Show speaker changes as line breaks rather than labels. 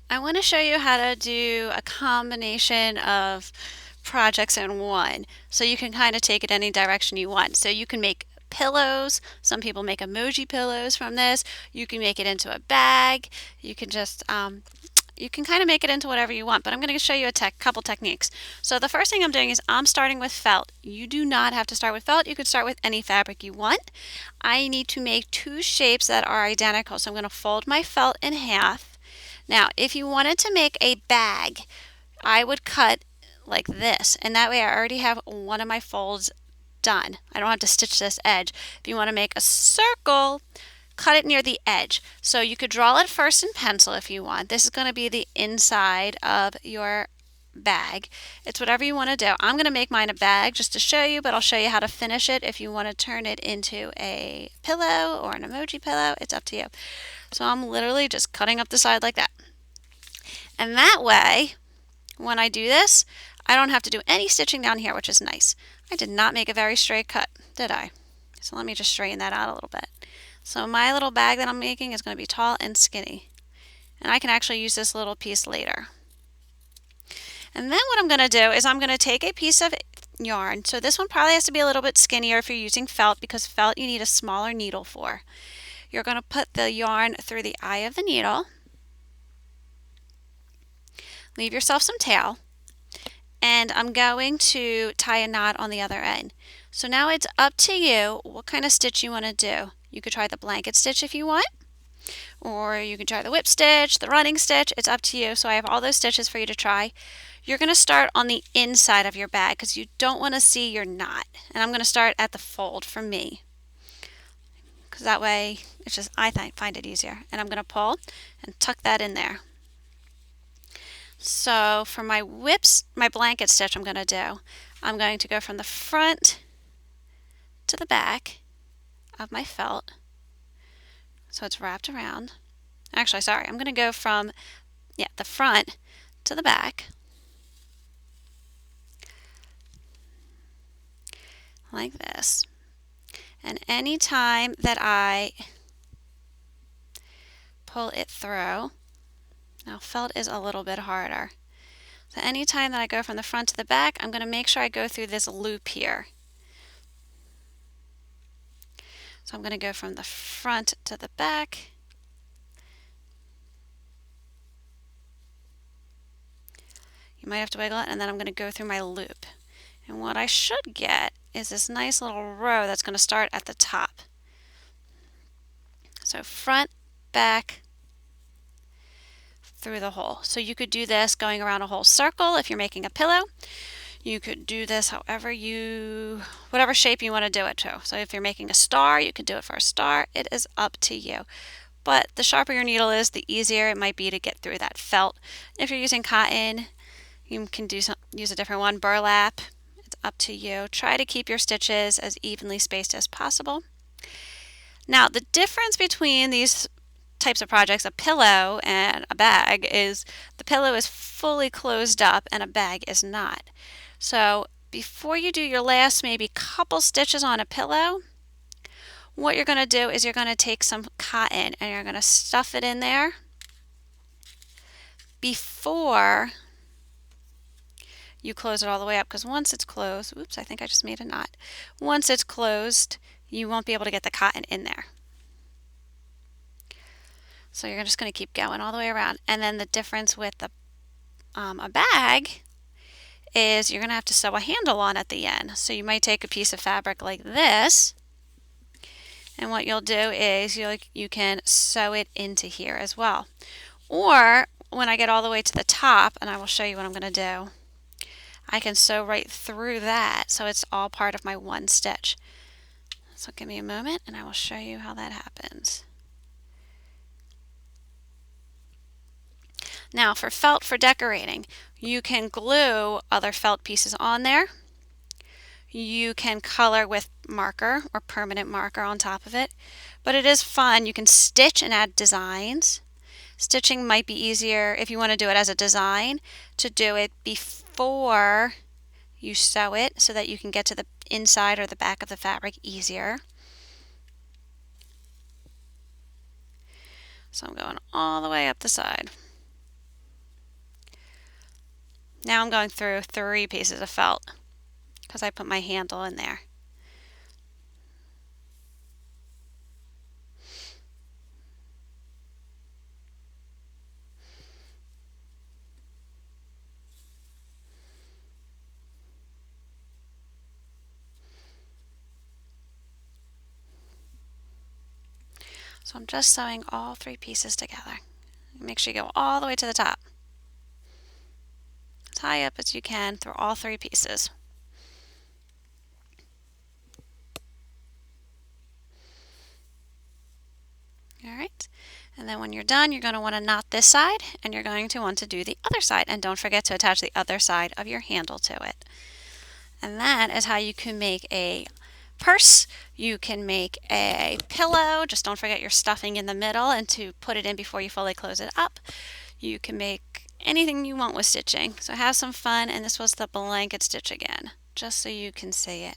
I want to show you how to do a combination of projects in one. So you can kind of take it any direction you want. So you can make pillows. Some people make emoji pillows from this. You can make it into a bag. You can just you can kind of make it into whatever you want, but I'm going to show you a couple techniques. So the first thing I'm doing is I'm starting with felt. You do not have to start with felt. You could start with any fabric you want. I need to make two shapes that are identical. So I'm going to fold my felt in half. Now, if you wanted to make a bag, I would cut like this, and that way I already have one of my folds done. I don't have to stitch this edge. If you want to make a circle, cut it near the edge. So you could draw it first in pencil if you want. This is going to be the inside of your bag. It's whatever you want to do. I'm going to make mine a bag just to show you, but I'll show you how to finish it. If you want to turn it into a pillow or an emoji pillow, it's up to you. So I'm literally just cutting up the side like that. And that way, when I do this, I don't have to do any stitching down here, which is nice. I did not make a very straight cut, did I? So let me just straighten that out a little bit. So my little bag that I'm making is going to be tall and skinny. And I can actually use this little piece later. And then what I'm going to do is I'm going to take a piece of yarn. So this one probably has to be a little bit skinnier if you're using felt, because felt you need a smaller needle for. You're going to put the yarn through the eye of the needle. Leave yourself some tail. And I'm going to tie a knot on the other end. So now it's up to you what kind of stitch you want to do. You could try the blanket stitch if you want, or you can try the whip stitch, the running stitch. It's up to you. So I have all those stitches for you to try. You're going to start on the inside of your bag because you don't want to see your knot. And I'm going to start at the fold for me, because that way it's just, I find it easier. And I'm going to pull and tuck that in there. So for my blanket stitch I'm going to go from the front to the back of my felt. So it's wrapped around. Actually, sorry, I'm going to go from the front to the back. Like this. And any time that I pull it through, now felt is a little bit harder. So anytime that I go from the front to the back, I'm going to make sure I go through this loop here. So I'm going to go from the front to the back. You might have to wiggle it, and then I'm going to go through my loop. And what I should get is this nice little row that's going to start at the top. So front, back, through the hole. So you could do this going around a whole circle if you're making a pillow. You could do this whatever shape you want to do it to. So if you're making a star, you could do it for a star. It is up to you. But the sharper your needle is, the easier it might be to get through that felt. If you're using cotton, you can use a different one, burlap. It's up to you. Try to keep your stitches as evenly spaced as possible. Now, the difference between these types of projects, a pillow and a bag, is the pillow is fully closed up and a bag is not. So before you do your last maybe couple stitches on a pillow, what you're going to do is you're going to take some cotton and you're going to stuff it in there before you close it all the way up, because once it's closed, oops, I think I just made a knot. Once it's closed, you won't be able to get the cotton in there. So you're just going to keep going all the way around. And then the difference with a bag is you're going to have to sew a handle on at the end. So you might take a piece of fabric like this, and what you'll do is you can sew it into here as well. Or when I get all the way to the top, and I will show you what I'm going to do, I can sew right through that, so it's all part of my one stitch. So give me a moment and I will show you how that happens. Now for felt for decorating, you can glue other felt pieces on there. You can color with marker or permanent marker on top of it, but it is fun. You can stitch and add designs. Stitching might be easier if you want to do it as a design, to do it before you sew it so that you can get to the inside or the back of the fabric easier. So I'm going all the way up the side. Now I'm going through 3 pieces of felt because I put my handle in there. So I'm just sewing all 3 pieces together. Make sure you go all the way to the top. As high up as you can through all 3 pieces. Alright, and then when you're done, you're going to want to knot this side and you're going to want to do the other side. And don't forget to attach the other side of your handle to it. And that is how you can make a purse. You can make a pillow. Just don't forget your stuffing in the middle and to put it in before you fully close it up. You can make anything you want with stitching. So have some fun, and this was the blanket stitch again, just so you can see it.